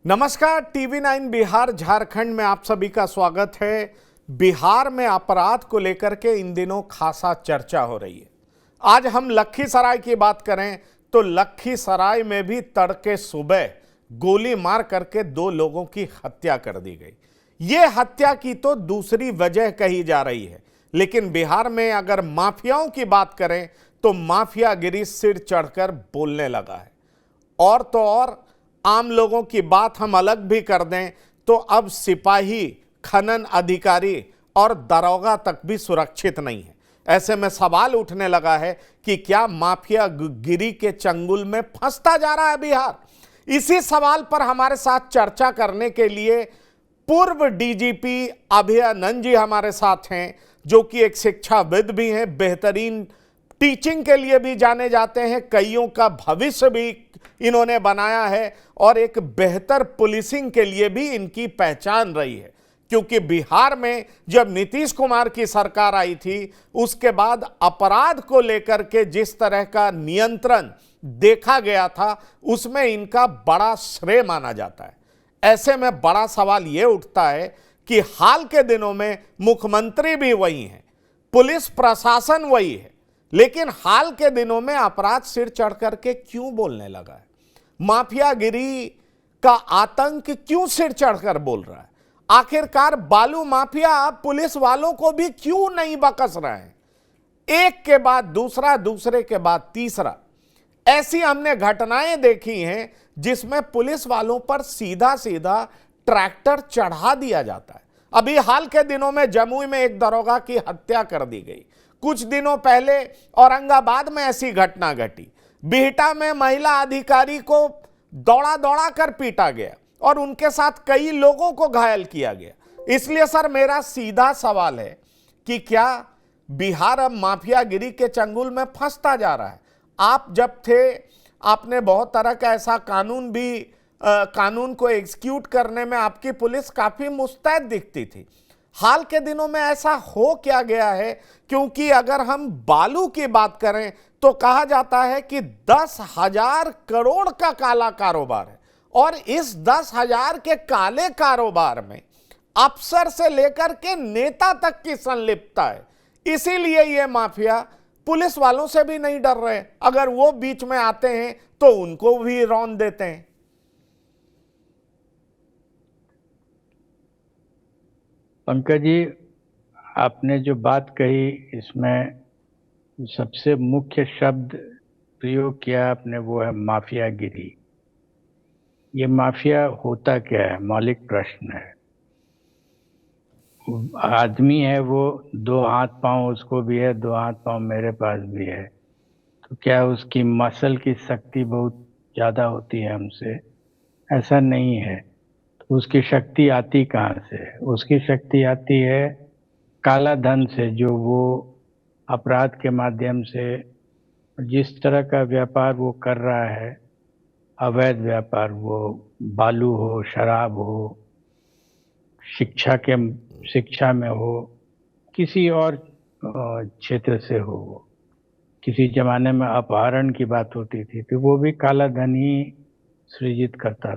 नमस्कार। टीवी 9 बिहार झारखंड में आप सभी का स्वागत है। बिहार में अपराध को लेकर के इन दिनों खासा चर्चा हो रही है। आज हम लखीसराय की बात करें तो लखीसराय में भी तड़के सुबह गोली मार करके 2 लोगों की हत्या कर दी गई। ये हत्या की तो दूसरी वजह कही जा रही है, लेकिन बिहार में अगर माफियाओं की बात करें तो माफियागिरी सिर चढ़कर बोलने लगा है। और तो और आम लोगों की बात हम अलग भी कर दें तो अब सिपाही, खनन अधिकारी और दरोगा तक भी सुरक्षित नहीं है। ऐसे में सवाल उठने लगा है कि क्या माफिया गिरी के चंगुल में फंसता जा रहा है बिहार। इसी सवाल पर हमारे साथ चर्चा करने के लिए पूर्व डीजीपी अभयानंद जी हमारे साथ हैं, जो कि एक शिक्षाविद भी हैं, बेहतरीन टीचिंग के लिए भी जाने जाते हैं, कईयों का भविष्य भी इन्होंने बनाया है और एक बेहतर पुलिसिंग के लिए भी इनकी पहचान रही है। क्योंकि बिहार में जब नीतीश कुमार की सरकार आई थी उसके बाद अपराध को लेकर के जिस तरह का नियंत्रण देखा गया था उसमें इनका बड़ा श्रेय माना जाता है। ऐसे में बड़ा सवाल यह उठता है कि हाल के दिनों में मुख्यमंत्री भी वही हैं, पुलिस प्रशासन वही है, लेकिन हाल के दिनों में अपराध सिर चढ़ करके क्यों बोलने लगा है? माफियागिरी का आतंक क्यों सिर चढ़कर बोल रहा है? आखिरकार बालू माफिया पुलिस वालों को भी क्यों नहीं बकस रहे हैं? एक के बाद दूसरा, दूसरे के बाद तीसरा, ऐसी हमने घटनाएं देखी हैं जिसमें पुलिस वालों पर सीधा सीधा ट्रैक्टर चढ़ा दिया जाता है। अभी हाल के दिनों में जमुई में एक दरोगा की हत्या कर दी गई। कुछ दिनों पहले औरंगाबाद में ऐसी घटना घटी। बिहटा में महिला अधिकारी को दौड़ा दौड़ा कर पीटा गया और उनके साथ कई लोगों को घायल किया गया। इसलिए सर, मेरा सीधा सवाल है कि क्या बिहार अब माफियागिरी के चंगुल में फंसता जा रहा है? आप जब थे आपने बहुत तरह का ऐसा कानून को एग्जीक्यूट करने में आपकी पुलिस काफी मुस्तैद दिखती थी। हाल के दिनों में ऐसा हो क्या गया है? क्योंकि अगर हम बालू की बात करें तो कहा जाता है कि 10,000 करोड़ का काला कारोबार है और इस 10,000 के काले कारोबार में अफसर से लेकर के नेता तक की संलिप्तता है। इसीलिए ये माफिया पुलिस वालों से भी नहीं डर रहे। अगर वो बीच में आते हैं तो उनको भी रौंद देते हैं। पंकज जी, आपने जो बात कही इसमें सबसे मुख्य शब्द प्रयोग किया आपने, वो है माफियागिरी। ये माफिया होता क्या है? मौलिक प्रश्न है। आदमी है वो, 2 हाथ पांव उसको भी है, 2 हाथ पांव मेरे पास भी है, तो क्या उसकी मसल की शक्ति बहुत ज़्यादा होती है हमसे? ऐसा नहीं है। तो उसकी शक्ति आती कहाँ से? उसकी शक्ति आती है काला धन से, जो वो अपराध के माध्यम से जिस तरह का व्यापार वो कर रहा है, अवैध व्यापार, वो बालू हो, शराब हो, शिक्षा में हो, किसी और क्षेत्र से हो। किसी जमाने में अपहरण की बात होती थी तो वो भी काला धन ही सृजित करता।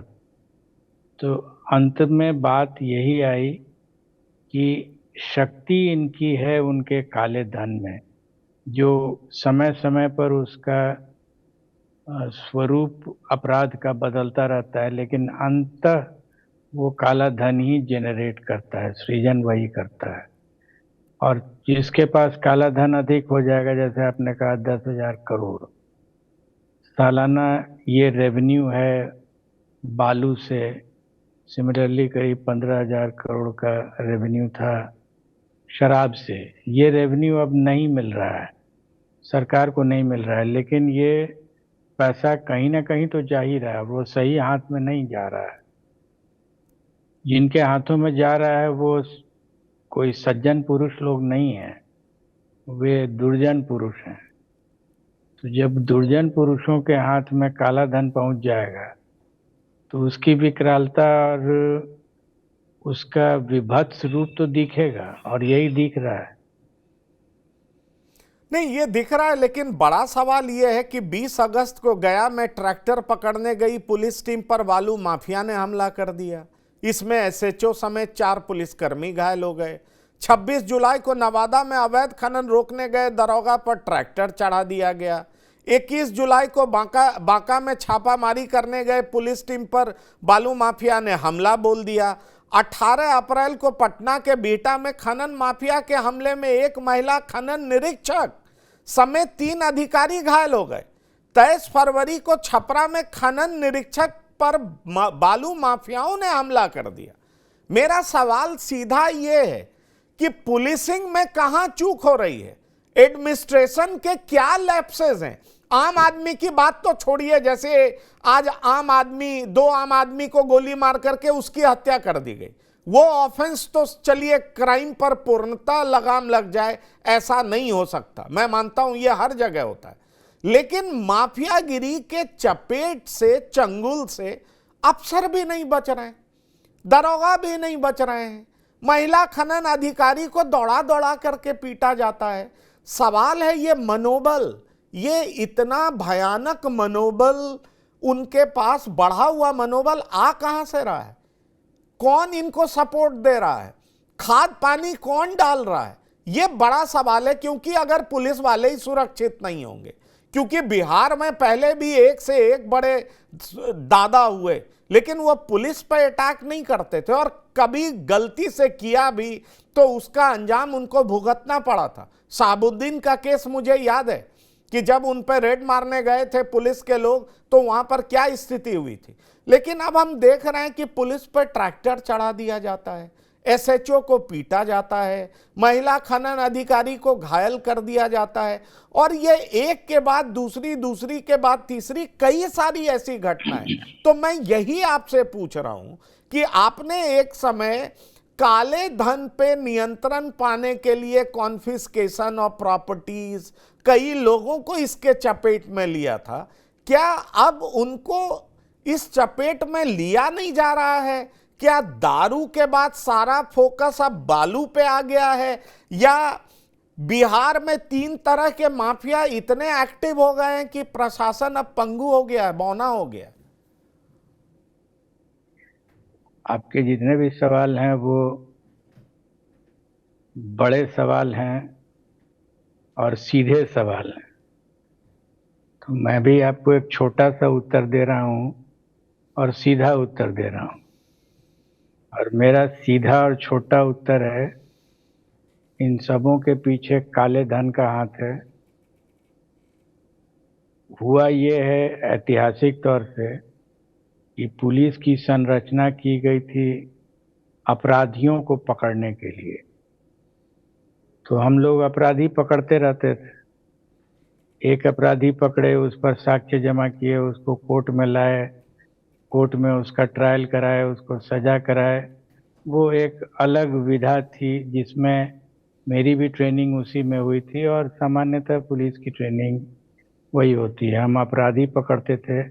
तो अंत में बात यही आई कि शक्ति इनकी है उनके काले धन में, जो समय समय पर उसका स्वरूप अपराध का बदलता रहता है, लेकिन अंततः वो काला धन ही जेनरेट करता है, सृजन वही करता है। और जिसके पास काला धन अधिक हो जाएगा, जैसे आपने कहा 10,000 करोड़ सालाना ये रेवेन्यू है बालू से। सिमिलरली करीब 15,000 करोड़ का रेवेन्यू था शराब से। ये रेवेन्यू अब नहीं मिल रहा है, सरकार को नहीं मिल रहा है, लेकिन ये पैसा कहीं ना कहीं तो जा ही रहा है। वो सही हाथ में नहीं जा रहा है। जिनके हाथों में जा रहा है वो कोई सज्जन पुरुष लोग नहीं है, वे दुर्जन पुरुष हैं। तो जब दुर्जन पुरुषों के हाथ में काला धन पहुंच जाएगा तो उसकी विकरालता और उसका विभत्स रूप तो दिखेगा, और यही दिख रहा है। नहीं, ये दिख रहा है, लेकिन बड़ा सवाल ये है कि 20 अगस्त को गया में ट्रैक्टर पकड़ने गई पुलिस टीम पर बालू माफिया ने हमला कर दिया। इसमें एसएचओ समेत 4 पुलिसकर्मी घायल हो गए। 26 जुलाई को नवादा में अवैध खनन रोकने गए दरोगा पर ट्रैक्टर चढ़ा दिया गया। 21 जुलाई को बांका में छापामारी करने गए पुलिस टीम पर बालू माफिया ने हमला बोल दिया। 18 अप्रैल को पटना के बिहटा में खनन माफिया के हमले में एक महिला खनन निरीक्षक समेत 3 अधिकारी घायल हो गए। 23 फरवरी को छपरा में खनन निरीक्षक पर बालू माफियाओं ने हमला कर दिया। मेरा सवाल सीधा यह है कि पुलिसिंग में कहां चूक हो रही है, एडमिनिस्ट्रेशन के क्या लैप्सेस हैं। आम आदमी की बात तो छोड़िए, जैसे आज 2 आम आदमी को गोली मार करके उसकी हत्या कर दी गई, वो ऑफेंस तो चलिए क्राइम पर पूर्णतः लगाम लग जाए, ऐसा नहीं हो सकता, मैं मानता हूं ये हर जगह होता है। लेकिन माफियागिरी के चपेट से, चंगुल से अफसर भी नहीं बच रहे हैं, दरोगा भी नहीं बच रहे हैं, महिला खनन अधिकारी को दौड़ा दौड़ा करके पीटा जाता है। सवाल है ये मनोबल, ये इतना भयानक मनोबल उनके पास, बढ़ा हुआ मनोबल आ कहां से रहा है? कौन इनको सपोर्ट दे रहा है? खाद पानी कौन डाल रहा है? ये बड़ा सवाल है, क्योंकि अगर पुलिस वाले ही सुरक्षित नहीं होंगे, क्योंकि बिहार में पहले भी एक से एक बड़े दादा हुए, लेकिन वो पुलिस पर अटैक नहीं करते थे, और कभी गलती से किया भी तो उसका अंजाम उनको भुगतना पड़ा था। शहाबुद्दीन का केस मुझे याद है कि जब उन पर रेड मारने गए थे पुलिस के लोग, तो वहां पर क्या स्थिति हुई थी। लेकिन अब हम देख रहे हैं कि पुलिस पर ट्रैक्टर चढ़ा दिया जाता है, एसएचओ को पीटा जाता है, महिला खनन अधिकारी को घायल कर दिया जाता है, और ये एक के बाद दूसरी, दूसरी के बाद तीसरी, कई सारी ऐसी घटनाएं। तो मैं यही आपसे पूछ रहा हूं कि आपने एक समय काले धन पे नियंत्रण पाने के लिए कॉन्फिस्केशन ऑफ प्रॉपर्टीज, कई लोगों को इसके चपेट में लिया था, क्या अब उनको इस चपेट में लिया नहीं जा रहा है? क्या दारू के बाद सारा फोकस अब बालू पे आ गया है, या बिहार में 3 तरह के माफिया इतने एक्टिव हो गए हैं कि प्रशासन अब पंगु हो गया है, बौना हो गया? आपके जितने भी सवाल हैं वो बड़े सवाल हैं और सीधे सवाल हैं, तो मैं भी आपको एक छोटा सा उत्तर दे रहा हूं और सीधा उत्तर दे रहा हूं। और मेरा सीधा और छोटा उत्तर है, इन सबों के पीछे काले धन का हाथ है। हुआ ये है ऐतिहासिक तौर से कि पुलिस की संरचना की गई थी अपराधियों को पकड़ने के लिए, तो हम लोग अपराधी पकड़ते रहते थे। एक अपराधी पकड़े, उस पर साक्ष्य जमा किए, उसको कोर्ट में लाए, कोर्ट में उसका ट्रायल कराए, उसको सजा कराए। वो एक अलग विधा थी जिसमें मेरी भी ट्रेनिंग उसी में हुई थी, और सामान्यतः पुलिस की ट्रेनिंग वही होती है। हम अपराधी पकड़ते थे।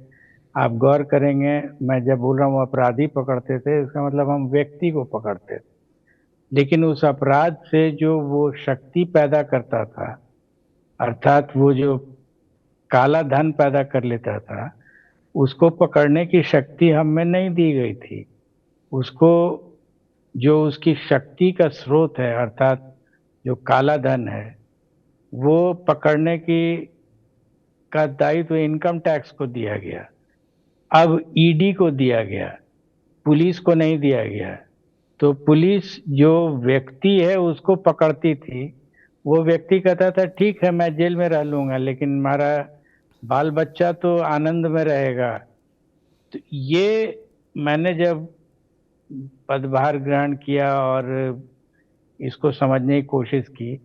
आप गौर करेंगे, मैं जब बोल रहा हूँ अपराधी पकड़ते थे, इसका मतलब हम व्यक्ति को पकड़ते थे, लेकिन उस अपराध से जो वो शक्ति पैदा करता था, अर्थात वो जो काला धन पैदा कर लेता था, उसको पकड़ने की शक्ति हम में नहीं दी गई थी। उसको, जो उसकी शक्ति का स्रोत है, अर्थात जो काला धन है, वो पकड़ने का दायित्व इनकम टैक्स को दिया गया। अब ईडी को दिया गया, पुलिस को नहीं दिया गया। तो पुलिस जो व्यक्ति है उसको पकड़ती थी, वो व्यक्ति कहता था ठीक है मैं जेल में रह लूंगा, लेकिन हमारा बाल बच्चा तो आनंद में रहेगा। तो ये मैंने जब पदभार ग्रहण किया और इसको समझने की कोशिश की,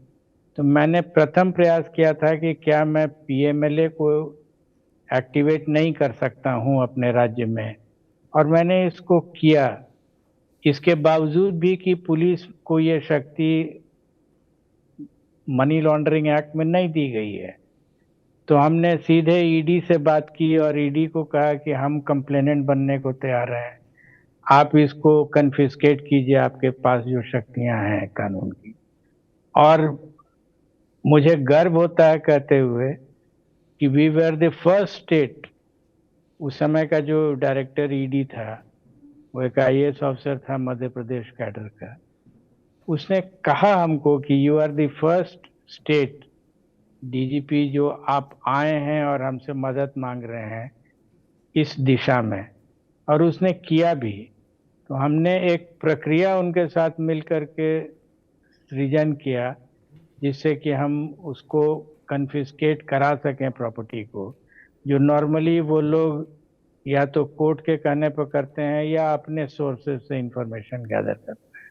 तो मैंने प्रथम प्रयास किया था कि क्या मैं पीएमएलए को एक्टिवेट नहीं कर सकता हूं अपने राज्य में, और मैंने इसको किया। इसके बावजूद भी कि पुलिस को ये शक्ति मनी लॉन्ड्रिंग एक्ट में नहीं दी गई है, तो हमने सीधे ईडी से बात की और ईडी को कहा कि हम कंप्लेनेंट बनने को तैयार हैं, आप इसको कन्फिस्केट कीजिए, आपके पास जो शक्तियां हैं कानून की। और मुझे गर्व होता है कहते हुए कि we were the first state. उस समय का जो डायरेक्टर ईडी था वो एक आईएएस ऑफिसर था मध्य प्रदेश कैडर का। उसने कहा हमको कि you are the first state DGP जो आप आए हैं और हमसे मदद मांग रहे हैं इस दिशा में, और उसने किया भी। तो हमने एक प्रक्रिया उनके साथ मिल करके सृजन किया जिससे कि हम उसको कन्फिस्केट करा सकें प्रॉपर्टी को, जो नॉर्मली वो लोग या तो कोर्ट के कहने पर करते हैं या अपने सोर्सेज से इंफॉर्मेशन गैदर करते हैं।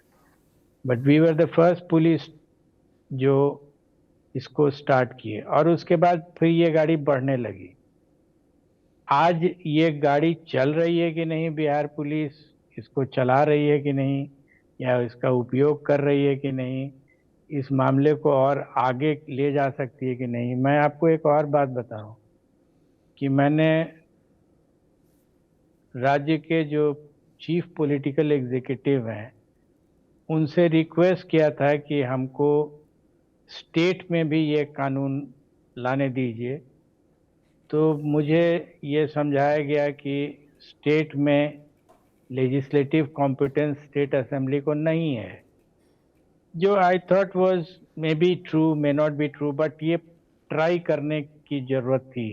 But we were the first police जो इसको स्टार्ट किए, और उसके बाद फिर ये गाड़ी बढ़ने लगी। आज ये गाड़ी चल रही है कि नहीं, बिहार पुलिस इसको चला रही है कि नहीं, या इसका उपयोग कर रही है कि नहीं, इस मामले को और आगे ले जा सकती है कि नहीं। मैं आपको एक और बात बताऊं कि मैंने राज्य के जो चीफ पॉलिटिकल एग्जीक्यूटिव हैं उनसे रिक्वेस्ट किया था कि हमको स्टेट में भी ये कानून लाने दीजिए। तो मुझे ये समझाया गया कि स्टेट में लेजिस्लेटिव कॉम्पिटेंस स्टेट असेंबली को नहीं है, जो I thought was may be true, may not be true, but ये ट्राई करने की जरूरत थी।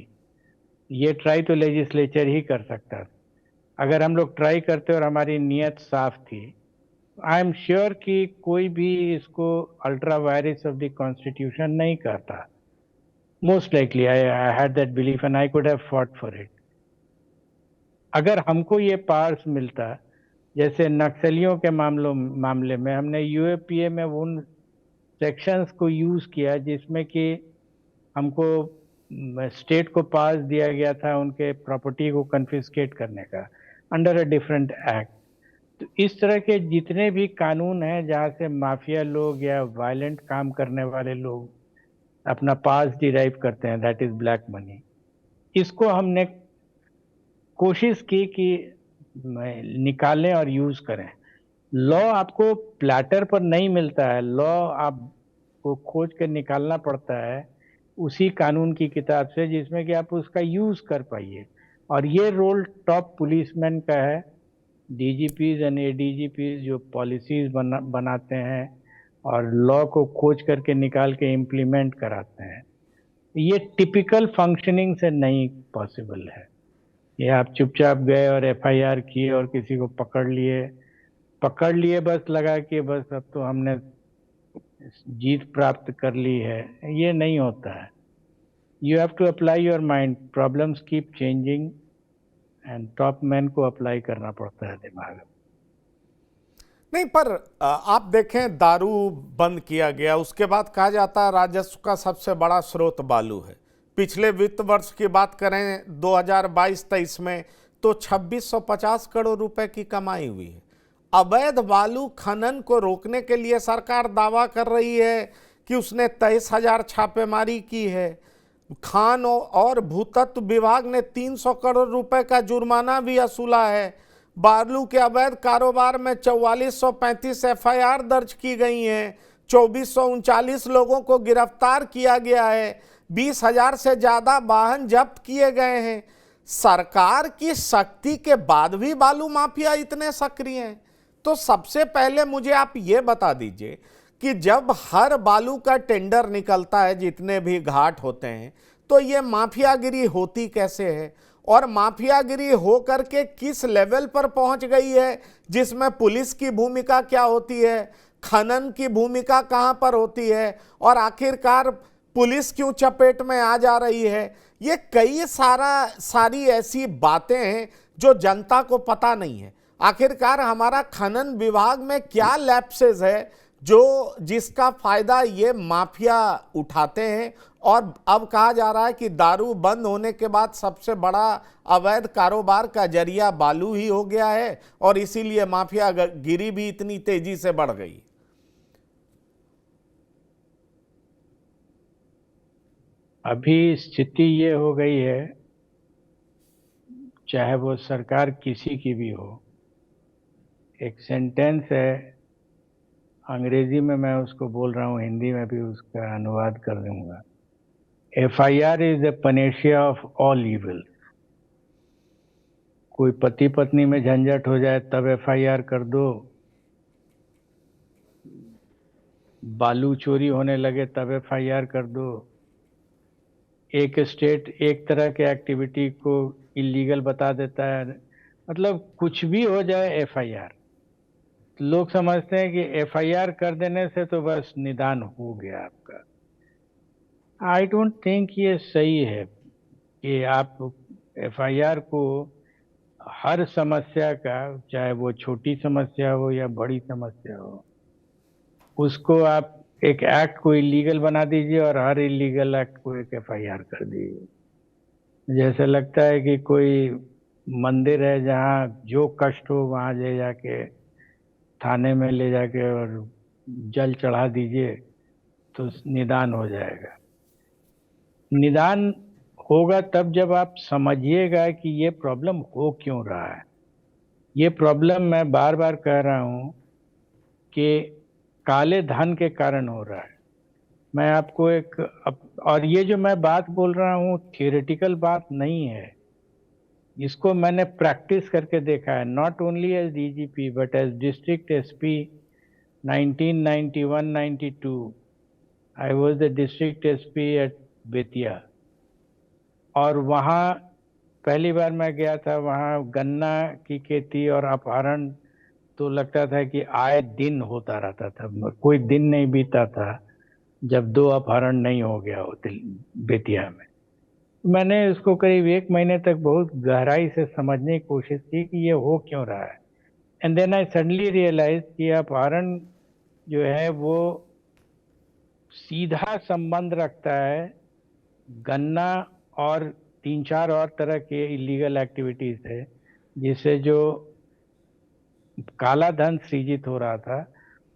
ये ट्राई तो लेजिस्लेचर ही कर सकता था। अगर हम लोग ट्राई करते और हमारी नीयत साफ थी, आई एम श्योर कि कोई भी इसको ultra vires of the constitution नहीं करता। Most likely I had that belief and I could have fought for it. अगर हमको ये पावर्स मिलता, जैसे नक्सलियों के मामले में हमने यूएपीए में उन सेक्शंस को यूज किया जिसमें कि हमको स्टेट को पास दिया गया था उनके प्रॉपर्टी को कन्फिस्केट करने का अंडर अ डिफरेंट एक्ट। तो इस तरह के जितने भी कानून हैं जहाँ से माफिया लोग या वायलेंट काम करने वाले लोग अपना पास डिराइव करते हैं, दैट इज ब्लैक मनी, इसको हमने कोशिश की कि निकालें और यूज करें। लॉ आपको प्लेटर पर नहीं मिलता है, लॉ आपको खोज कर निकालना पड़ता है उसी कानून की किताब से जिसमें कि आप उसका यूज कर पाइए। और ये रोल टॉप पुलिसमैन का है। डीजीपीज एंड एडीजीपीज जो पॉलिसीज बनाते हैं और लॉ को खोज करके निकाल के इम्प्लीमेंट कराते हैं, ये टिपिकल फंक्शनिंग से नहीं पॉसिबल है। ये आप चुपचाप गए और एफआईआर किए और किसी को पकड़ लिए बस लगा कि बस अब तो हमने जीत प्राप्त कर ली है, ये नहीं होता है। You have to apply your mind, problems keep changing and top man को अप्लाई करना पड़ता है दिमाग। नहीं, पर आप देखें, दारू बंद किया गया, उसके बाद कहा जाता है राजस्व का सबसे बड़ा स्रोत बालू है। पिछले वित्त वर्ष की बात करें 2022-23 में तो 2650 करोड़ रुपए की कमाई हुई है। अवैध बालू खनन को रोकने के लिए सरकार दावा कर रही है कि उसने 23,000 छापेमारी की है। खान और भूतत्व विभाग ने 300 करोड़ रुपए का जुर्माना भी वसूला है। बालू के अवैध कारोबार में 4435 एफआईआर दर्ज की गई हैं। 2439 लोगों को गिरफ्तार किया गया है। 20,000 से ज्यादा वाहन जब्त किए गए हैं। सरकार की सख्ती के बाद भी बालू माफिया इतने सक्रिय हैं। तो सबसे पहले मुझे आप ये बता दीजिए कि जब हर बालू का टेंडर निकलता है, जितने भी घाट होते हैं, तो ये माफियागिरी होती कैसे है और माफियागिरी हो करके किस लेवल पर पहुंच गई है, जिसमें पुलिस की भूमिका क्या होती है, खनन की भूमिका कहां पर होती है, और आखिरकार पुलिस क्यों चपेट में आ जा रही है। ये कई सारी ऐसी बातें हैं जो जनता को पता नहीं है। आखिरकार हमारा खनन विभाग में क्या लैप्सेस है जिसका फायदा ये माफिया उठाते हैं। और अब कहा जा रहा है कि दारू बंद होने के बाद सबसे बड़ा अवैध कारोबार का जरिया बालू ही हो गया है और इसीलिए माफिया गिरी भी इतनी तेजी से बढ़ गई। अभी स्थिति ये हो गई है, चाहे वो सरकार किसी की भी हो, एक सेंटेंस है, अंग्रेजी में मैं उसको बोल रहा हूँ, हिंदी में भी उसका अनुवाद कर दूंगा। FIR is the panacea of all evil. कोई पति पत्नी में झंझट हो जाए तब FIR कर दो, बालू चोरी होने लगे तब FIR कर दो, एक स्टेट एक तरह के एक्टिविटी को इलीगल बता देता है, मतलब कुछ भी हो जाए FIR। लोग समझते हैं कि FIR कर देने से तो बस निदान हो गया आपका। आई डोंट थिंक ये सही है कि आप FIR को हर समस्या का, चाहे वो छोटी समस्या हो या बड़ी समस्या हो, उसको आप एक एक्ट को इलीगल बना दीजिए और हर इलीगल एक्ट को एक FIR कर दीजिए। जैसे लगता है कि कोई मंदिर है जहाँ जो कष्ट हो वहां ले जाके थाने में ले जाके और जल चढ़ा दीजिए तो निदान हो जाएगा। निदान होगा तब जब आप समझिएगा कि ये प्रॉब्लम हो क्यों रहा है। ये प्रॉब्लम मैं बार बार कह रहा हूं कि काले धन के कारण हो रहा है। मैं आपको और ये जो मैं बात बोल रहा हूँ थियोरेटिकल बात नहीं है, इसको मैंने प्रैक्टिस करके देखा है, not only as DGP but as district SP 1991-92। I was the district SP at Bettiah, और वहाँ पहली बार मैं गया था, वहाँ गन्ना की खेती और अपहरण तो लगता था कि आए दिन होता रहता था, कोई दिन नहीं बीता था जब 2 अपहरण नहीं हो गया हो बेतिया में। मैंने इसको करीब 1 महीने तक बहुत गहराई से समझने की कोशिश की कि ये हो क्यों रहा है। And then I suddenly realise कि अपहरण जो है वो सीधा संबंध रखता है गन्ना और 3-4 और तरह के इलीगल एक्टिविटीज है, जिससे जो काला धन सृजित हो रहा था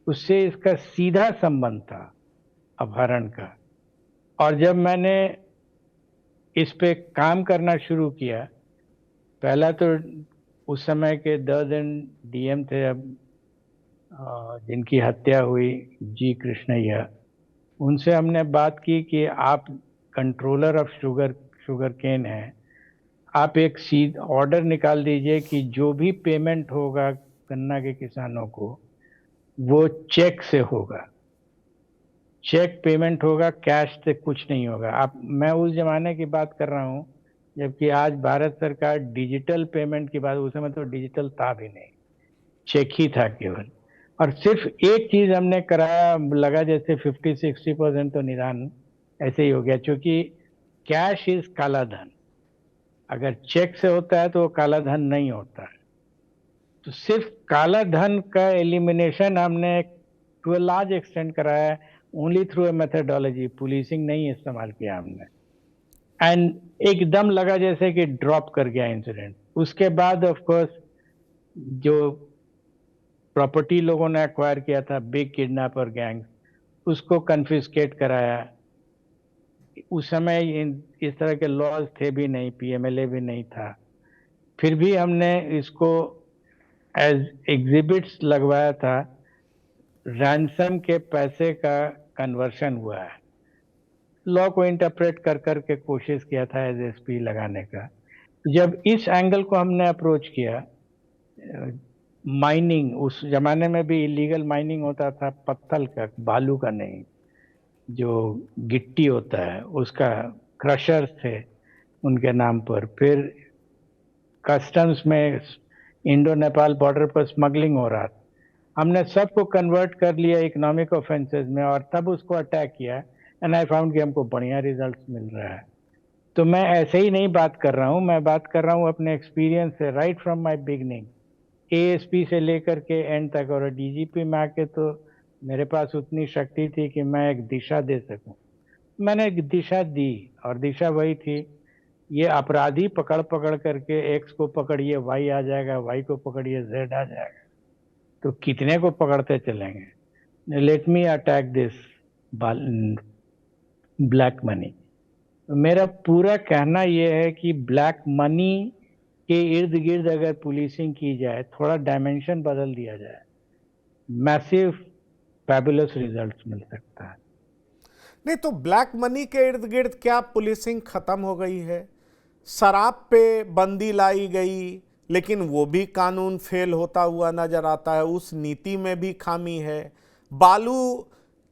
उससे इसका सीधा संबंध था अपहरण का। और जब मैंने इस पे काम करना शुरू किया, पहला तो उस समय के 10 दिन DM थे, अब जिनकी हत्या हुई G कृष्णैया, उनसे हमने बात की कि आप कंट्रोलर ऑफ शुगर केन हैं, आप एक सीधा ऑर्डर निकाल दीजिए कि जो भी पेमेंट होगा गन्ना के किसानों को वो चेक से होगा, चेक पेमेंट होगा, कैश से कुछ नहीं होगा। आप, मैं उस जमाने की बात कर रहा हूँ जबकि आज भारत सरकार डिजिटल पेमेंट की बात, उस समय तो डिजिटल था भी नहीं, चेक ही था केवल। और सिर्फ एक चीज हमने कराया, लगा जैसे 50-60% तो निदान ऐसे ही हो गया, क्योंकि कैश इज काला धन, अगर चेक से होता है तो वो काला धन नहीं होता है। तो सिर्फ काला धन का एलिमिनेशन हमने टू अ लार्ज एक्सटेंट कराया है, only through a methodology, policing नहीं इस्तेमाल किया हमने। एंड एकदम लगा जैसे कि ड्रॉप कर गया इंसिडेंट। उसके बाद ऑफ कोर्स जो प्रॉपर्टी लोगों ने एक्वायर किया था, बिग किडनैपर गैंग, उसको कन्फिस्केट कराया। उस समय इस तरह के लॉज थे भी नहीं, PMLA भी नहीं था, फिर भी हमने इसको एज एग्जिबिट्स लगवाया था। रैंसम के पैसे का कन्वर्शन हुआ है, लॉ को इंटरप्रेट कर करके कोशिश किया था एज SP लगाने का। जब इस एंगल को हमने अप्रोच किया, माइनिंग उस जमाने में भी इलीगल माइनिंग होता था, पत्थर का, बालू का नहीं, जो गिट्टी होता है उसका क्रशर्स थे उनके नाम पर। फिर कस्टम्स में इंडो नेपाल बॉर्डर पर स्मगलिंग हो रहा था, हमने सबको कन्वर्ट कर लिया इकोनॉमिक ऑफेंसेस में और तब उसको अटैक किया। एंड आई फाउंड कि हमको बढ़िया रिजल्ट्स मिल रहा है। तो मैं ऐसे ही नहीं बात कर रहा हूँ, मैं बात कर रहा हूँ अपने एक्सपीरियंस से, right from my beginning, ASP से लेकर के एंड तक। और DGP में आके तो मेरे पास उतनी शक्ति थी कि मैं एक दिशा दे सकूं। मैंने एक दिशा दी, और दिशा वही थी, ये अपराधी पकड़ पकड़ करके X को पकड़िए Y आ जाएगा, Y को पकड़िए Z आ जाएगा, तो कितने को पकड़ते चलेंगे। Let me attack this black money. मेरा पूरा कहना यह है कि ब्लैक मनी के इर्द गिर्द अगर पुलिसिंग की जाए, थोड़ा डायमेंशन बदल दिया जाए, मैसिव फैबुलस रिजल्ट्स मिल सकता है। नहीं तो ब्लैक मनी के इर्द गिर्द क्या पुलिसिंग खत्म हो गई है? शराब पे बंदी लाई गई, लेकिन वो भी कानून फेल होता हुआ नजर आता है, उस नीति में भी खामी है। बालू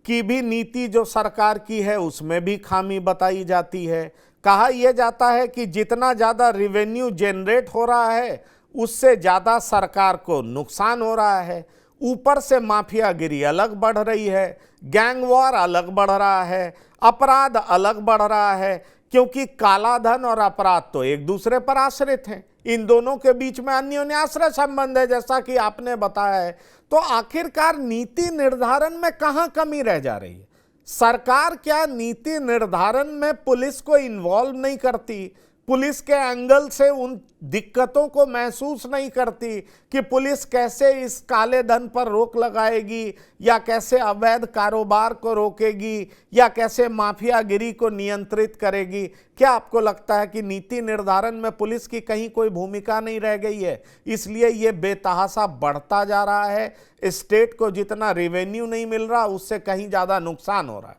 की भी नीति जो सरकार की है उसमें भी खामी बताई जाती है। कहा यह जाता है कि जितना ज़्यादा रेवेन्यू जनरेट हो रहा है उससे ज़्यादा सरकार को नुकसान हो रहा है। ऊपर से माफियागिरी अलग बढ़ रही है, गैंग वॉर अलग बढ़ रहा है, अपराध अलग बढ़ रहा है, क्योंकि काला धन और अपराध तो एक दूसरे पर आश्रित हैं। इन दोनों के बीच में अन्योन्याश्रय संबंध है, जैसा कि आपने बताया है। तो आखिरकार नीति निर्धारण में कहां कमी रह जा रही है? सरकार क्या नीति निर्धारण में पुलिस को इन्वॉल्व नहीं करती? पुलिस के एंगल से उन दिक्कतों को महसूस नहीं करती कि पुलिस कैसे इस काले धन पर रोक लगाएगी, या कैसे अवैध कारोबार को रोकेगी, या कैसे माफियागिरी को नियंत्रित करेगी? क्या आपको लगता है कि नीति निर्धारण में पुलिस की कहीं कोई भूमिका नहीं रह गई है, इसलिए ये बेतहाशा बढ़ता जा रहा है? स्टेट को जितना रेवेन्यू नहीं मिल रहा उससे कहीं ज्यादा नुकसान हो रहा है।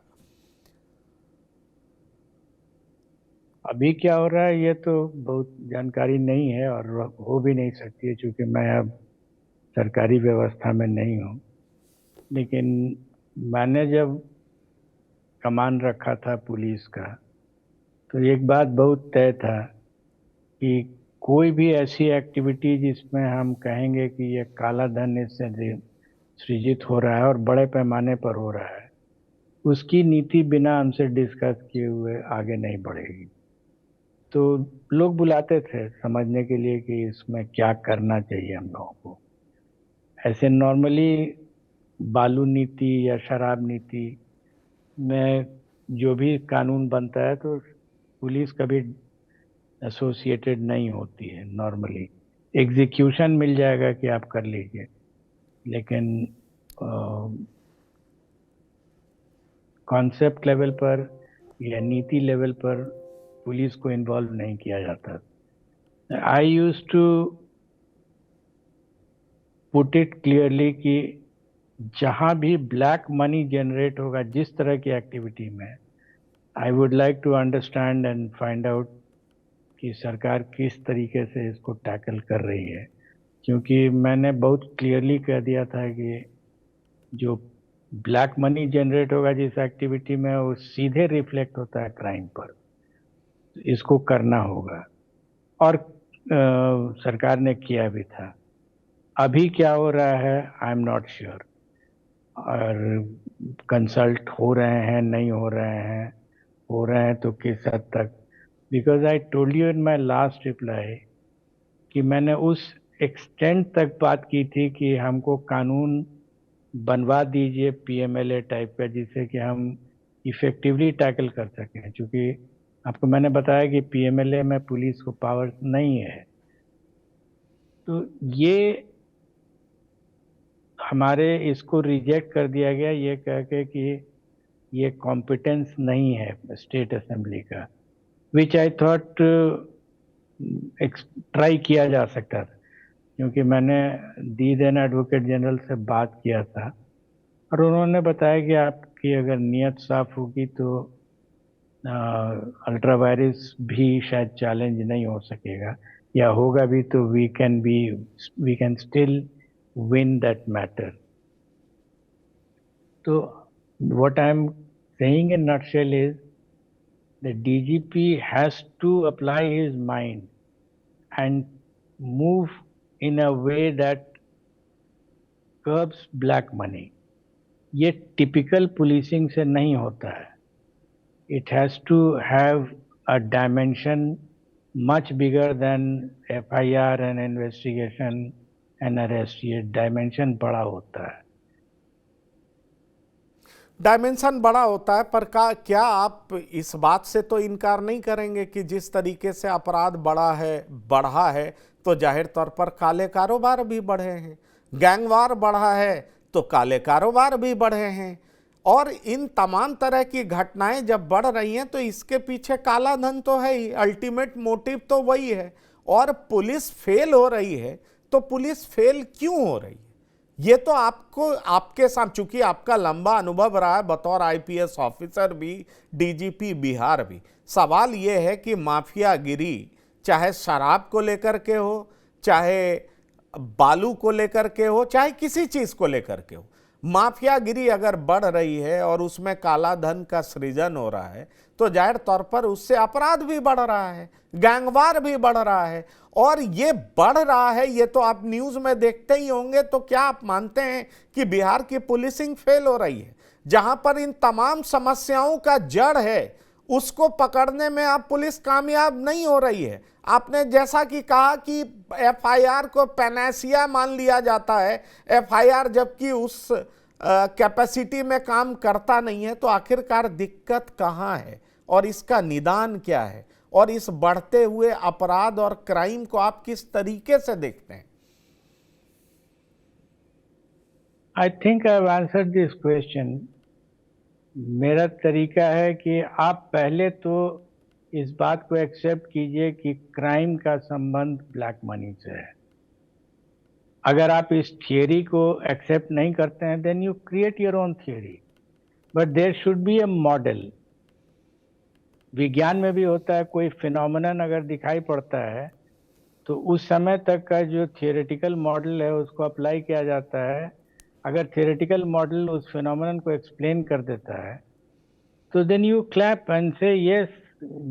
अभी क्या हो रहा है ये तो बहुत जानकारी नहीं है और हो भी नहीं सकती है, क्योंकि मैं अब सरकारी व्यवस्था में नहीं हूँ। लेकिन मैंने जब कमान रखा था पुलिस का, तो एक बात बहुत तय था कि कोई भी ऐसी एक्टिविटी जिसमें हम कहेंगे कि ये काला धन इससे सृजित हो रहा है और बड़े पैमाने पर हो रहा है, उसकी नीति बिना हमसे डिस्कस किए हुए आगे नहीं बढ़ेगी। तो लोग बुलाते थे समझने के लिए कि इसमें क्या करना चाहिए हम लोगों को। ऐसे नॉर्मली बालू नीति या शराब नीति में जो भी कानून बनता है तो पुलिस कभी एसोसिएटेड नहीं होती है। नॉर्मली एग्जीक्यूशन मिल जाएगा कि आप कर लीजिए, लेकिन कॉन्सेप्ट लेवल पर या नीति लेवल पर पुलिस को इन्वॉल्व नहीं किया जाता। I use to put it clearly कि जहां भी ब्लैक मनी जनरेट होगा जिस तरह की एक्टिविटी में, I would like to understand and find out कि सरकार किस तरीके से इसको टैकल कर रही है। क्योंकि मैंने बहुत क्लियरली कह दिया था कि जो ब्लैक मनी जनरेट होगा जिस एक्टिविटी में, वो सीधे रिफ्लेक्ट होता है क्राइम पर। इसको करना होगा और सरकार ने किया भी था। अभी क्या हो रहा है आई एम नॉट श्योर, और कंसल्ट हो रहे हैं नहीं हो रहे हैं तो किस हद तक। Because I told you in my last reply कि मैंने उस एक्सटेंट तक बात की थी कि हमको कानून बनवा दीजिए पीएमएलए टाइप का, जिससे कि हम इफेक्टिवली टैकल कर सकें। क्योंकि आपको मैंने बताया कि पीएमएलए में पुलिस को पावर नहीं है। तो ये हमारे इसको रिजेक्ट कर दिया गया ये कह के कि ये कॉम्पिटेंस नहीं है स्टेट असेंबली का, विच आई थॉट ट्राई किया जा सकता था। क्योंकि मैंने दीन एडवोकेट जनरल से बात किया था और उन्होंने बताया कि आपकी अगर नीयत साफ होगी तो अल्ट्रा वायरस भी शायद चैलेंज नहीं हो सकेगा, या होगा भी तो we can still win that matter. तो what I'm saying in nutshell is the DGP has to apply his mind and move in a way that curbs black money. ये typical policing से नहीं होता है। It has to have a dimension much bigger than FIR and investigation and arrest। ये dimension बड़ा होता है। Dimension बड़ा होता है, पर क्या आप इस बात से तो इनकार नहीं करेंगे कि जिस तरीके से अपराध बढ़ा है तो जाहिर तौर पर काले कारोबार भी बढ़े हैं, गैंगवार बढ़ा है तो काले कारोबार भी बढ़े हैं, और इन तमाम तरह की घटनाएं जब बढ़ रही हैं तो इसके पीछे काला धन तो है ही, अल्टीमेट मोटिव तो वही है। और पुलिस फेल हो रही है तो पुलिस फेल क्यों हो रही है? ये तो आपको आपके साथ, चूंकि आपका लंबा अनुभव रहा है बतौर आईपीएस ऑफिसर भी, डीजीपी बिहार भी, सवाल ये है कि माफियागिरी चाहे शराब को लेकर के हो, चाहे बालू को लेकर के हो, चाहे किसी चीज को लेकर के हो, माफियागिरी अगर बढ़ रही है और उसमें काला धन का सृजन हो रहा है तो जाहिर तौर पर उससे अपराध भी बढ़ रहा है, गैंगवार भी बढ़ रहा है। और ये बढ़ रहा है, ये तो आप न्यूज में देखते ही होंगे। तो क्या आप मानते हैं कि बिहार की पुलिसिंग फेल हो रही है? जहां पर इन तमाम समस्याओं का जड़ है उसको पकड़ने में आप पुलिस कामयाब नहीं हो रही है। आपने जैसा कि कहा कि एफआईआर को पैनासिया मान लिया जाता है, एफआईआर जबकि उस कैपेसिटी में काम करता नहीं है। तो आखिरकार दिक्कत कहाँ है और इसका निदान क्या है, और इस बढ़ते हुए अपराध और क्राइम को आप किस तरीके से देखते हैं? I think I have answered this question. मेरा तरीका है कि आप पहले तो इस बात को एक्सेप्ट कीजिए कि क्राइम का संबंध ब्लैक मनी से है। अगर आप इस थियरी को एक्सेप्ट नहीं करते हैं, then you create your own theory, but there should be a model. विज्ञान में भी होता है, कोई फिनोमेनन अगर दिखाई पड़ता है तो उस समय तक का जो थियोरेटिकल मॉडल है उसको अप्लाई किया जाता है। अगर थियोरेटिकल मॉडल उस फिनोमेनन को एक्सप्लेन कर देता है तो then you clap and say yes,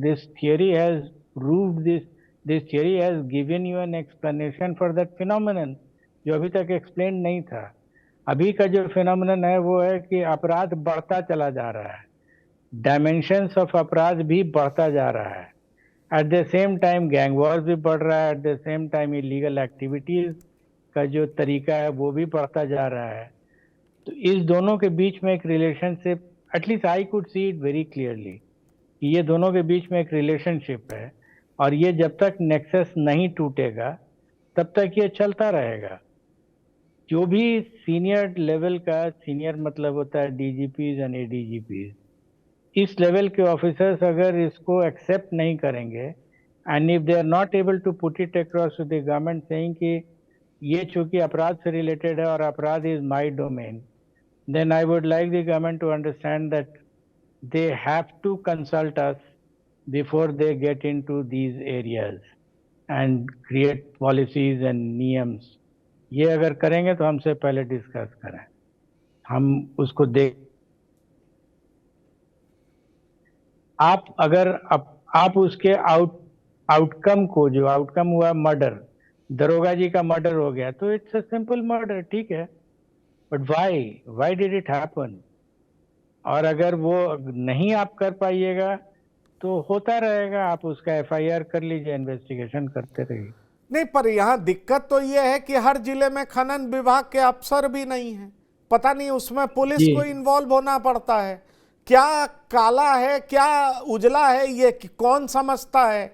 this theory has proved this theory has given you an explanation for that phenomenon जो अभी तक एक्सप्लेन नहीं था। अभी का जो फिनोमेनन है वो है कि अपराध बढ़ता चला जा रहा है, डायमेंशंस ऑफ अपराध भी बढ़ता जा रहा है, at the same time gang war भी बढ़ रहा है, at the same time illegal activities का जो तरीका है वो भी बढ़ता जा रहा है। तो इस दोनों के बीच में एक relationship, at least I could see it very clearly कि ये दोनों के बीच में एक रिलेशनशिप है, और ये जब तक नेक्सस नहीं टूटेगा तब तक ये चलता रहेगा। जो भी सीनियर लेवल का, सीनियर मतलब होता है डीजीपीज एंड एडीजीपीज, इस लेवल के ऑफिसर्स अगर इसको एक्सेप्ट नहीं करेंगे and if they are not able to put it across to the government saying कि ये चूंकि अपराध से रिलेटेड है और अपराध is my domain, then I would like the government to understand that they have to consult us before they get into these areas and create policies and नियम्स। ये अगर करेंगे तो हमसे पहले डिस्कस करें, हम उसको देख। आप अगर आप उसके आउटकम को, जो आउटकम हुआ मर्डर, दरोगा जी का मर्डर हो गया तो इट्स अ सिंपल मर्डर, ठीक है, but why did it happen? और अगर वो नहीं आप कर पाइएगा तो होता रहेगा, आप उसका एफआईआर कर लीजिए, इन्वेस्टिगेशन करते रहिए। नहीं, पर यहां दिक्कत तो यह है कि हर जिले में खनन विभाग के अफसर भी नहीं है। पता नहीं उसमें पुलिस को इन्वॉल्व होना पड़ता है। क्या काला है, क्या उजला है, ये कौन समझता है,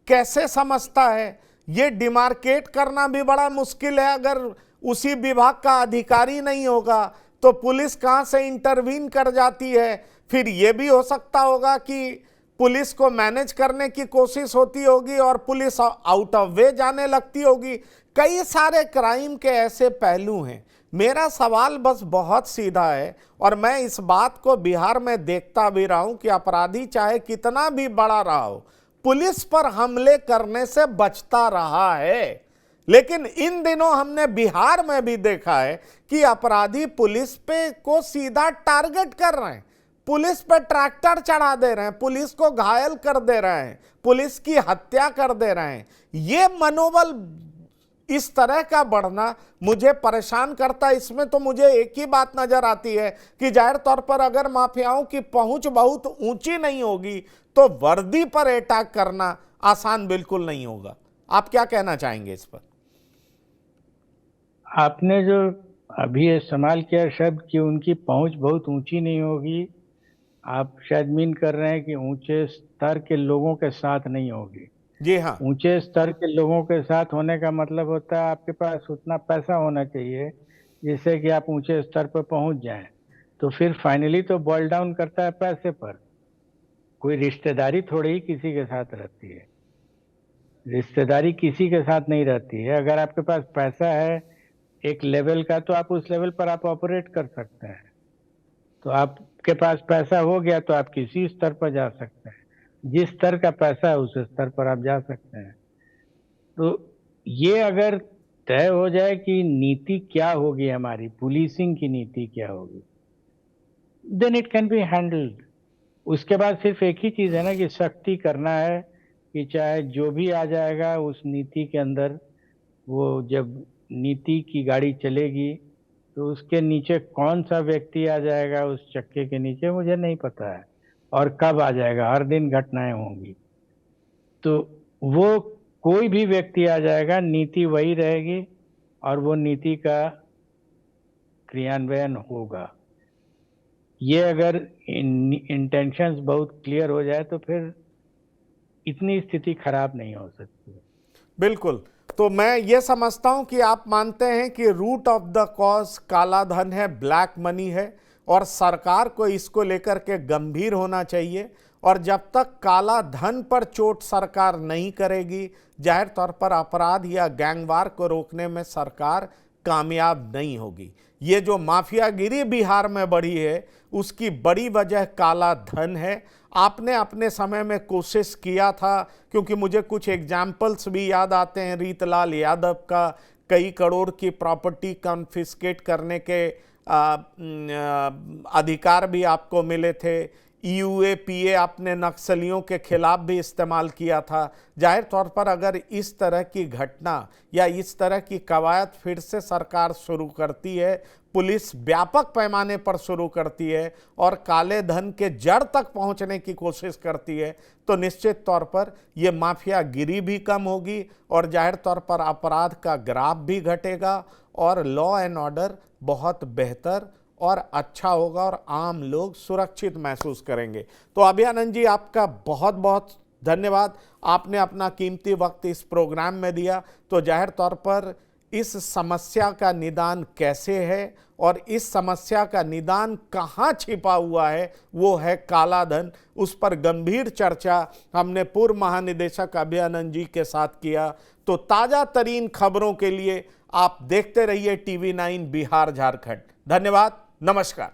कैसे समझता है, ये डिमार्केट करना भी बड़ा मुश्किल है। अगर उसी विभाग का अधिकारी नहीं होगा तो पुलिस कहां से इंटरवीन कर जाती है। फिर यह भी हो सकता होगा कि पुलिस को मैनेज करने की कोशिश होती होगी और पुलिस आउट ऑफ वे जाने लगती होगी। कई सारे क्राइम के ऐसे पहलू हैं। मेरा सवाल बस बहुत सीधा है, और मैं इस बात को बिहार में देखता भी रहा हूं कि अपराधी चाहे कितना भी बड़ा रहा हो, पुलिस पर हमले करने से बचता रहा है। लेकिन इन दिनों हमने बिहार में भी देखा है कि अपराधी पुलिस पे को सीधा टारगेट कर रहे हैं, पुलिस पे ट्रैक्टर चढ़ा दे रहे हैं, पुलिस को घायल कर दे रहे हैं, पुलिस की हत्या कर दे रहे हैं। ये मनोबल इस तरह का बढ़ना मुझे परेशान करता है। इसमें तो मुझे एक ही बात नजर आती है कि जाहिर तौर पर अगर माफियाओं की पहुंच बहुत ऊंची नहीं होगी तो वर्दी पर अटैक करना आसान बिल्कुल नहीं होगा। आप क्या कहना चाहेंगे इस पर? आपने जो अभी इस्तेमाल किया शब्द कि उनकी पहुंच बहुत ऊंची नहीं होगी, आप शायद मीन कर रहे हैं कि ऊंचे स्तर के लोगों के साथ नहीं होगी। जी हाँ। ऊंचे स्तर के लोगों के साथ होने का मतलब होता है आपके पास उतना पैसा होना चाहिए जिससे कि आप ऊंचे स्तर पर पहुंच जाएं। तो फिर फाइनली तो बॉयल डाउन करता है पैसे पर। कोई रिश्तेदारी थोड़ी ही किसी के साथ रहती है, रिश्तेदारी किसी के साथ नहीं रहती है। अगर आपके पास पैसा है एक लेवल का, तो आप उस लेवल पर आप ऑपरेट कर सकते हैं। तो आपके पास पैसा हो गया तो आप किसी स्तर पर जा सकते हैं, जिस स्तर का पैसा है उस स्तर पर आप जा सकते हैं। तो ये अगर तय हो जाए कि नीति क्या होगी, हमारी पुलिसिंग की नीति क्या होगी, then it can be handled. उसके बाद सिर्फ एक ही चीज है ना कि सख्ती करना है, कि चाहे जो भी आ जाएगा उस नीति के अंदर, वो जब नीति की गाड़ी चलेगी तो उसके नीचे कौन सा व्यक्ति आ जाएगा उस चक्के के नीचे, मुझे नहीं पता है, और कब आ जाएगा। हर दिन घटनाएं होंगी, तो वो कोई भी व्यक्ति आ जाएगा, नीति वही रहेगी और वो नीति का क्रियान्वयन होगा। ये अगर इंटेंशंस बहुत क्लियर हो जाए तो फिर इतनी स्थिति खराब नहीं हो सकती। बिल्कुल। तो मैं ये समझता हूं कि आप मानते हैं कि रूट ऑफ द कॉज काला धन है, ब्लैक मनी है, और सरकार को इसको लेकर के गंभीर होना चाहिए। और जब तक काला धन पर चोट सरकार नहीं करेगी, जाहिर तौर पर अपराध या गैंगवार को रोकने में सरकार कामयाब नहीं होगी। ये जो माफियागिरी बिहार में बढ़ी है उसकी बड़ी वजह काला धन है। आपने अपने समय में कोशिश किया था, क्योंकि मुझे कुछ एग्जाम्पल्स भी याद आते हैं रीतलाल यादव का, कई करोड़ की प्रॉपर्टी कॉन्फिस्केट करने के अधिकार भी आपको मिले थे। यूएपीए आपने नक्सलियों के खिलाफ भी इस्तेमाल किया था। जाहिर तौर पर अगर इस तरह की घटना या इस तरह की कवायद फिर से सरकार शुरू करती है, पुलिस व्यापक पैमाने पर शुरू करती है और काले धन के जड़ तक पहुंचने की कोशिश करती है, तो निश्चित तौर पर यह माफियागिरी भी कम होगी और जाहिर तौर पर अपराध का ग्राफ भी घटेगा और लॉ एंड ऑर्डर बहुत बेहतर और अच्छा होगा और आम लोग सुरक्षित महसूस करेंगे। तो अभयानंद जी, आपका बहुत बहुत धन्यवाद। आपने अपना कीमती वक्त इस प्रोग्राम में दिया। तो जाहिर तौर पर इस समस्या का निदान कैसे है और इस समस्या का निदान कहाँ छिपा हुआ है, वो है काला धन, उस पर गंभीर चर्चा हमने पूर्व महानिदेशक अभयानंद जी के साथ किया। तो ताज़ा तरीन खबरों के लिए आप देखते रहिए TV9 बिहार झारखंड। धन्यवाद, नमस्कार।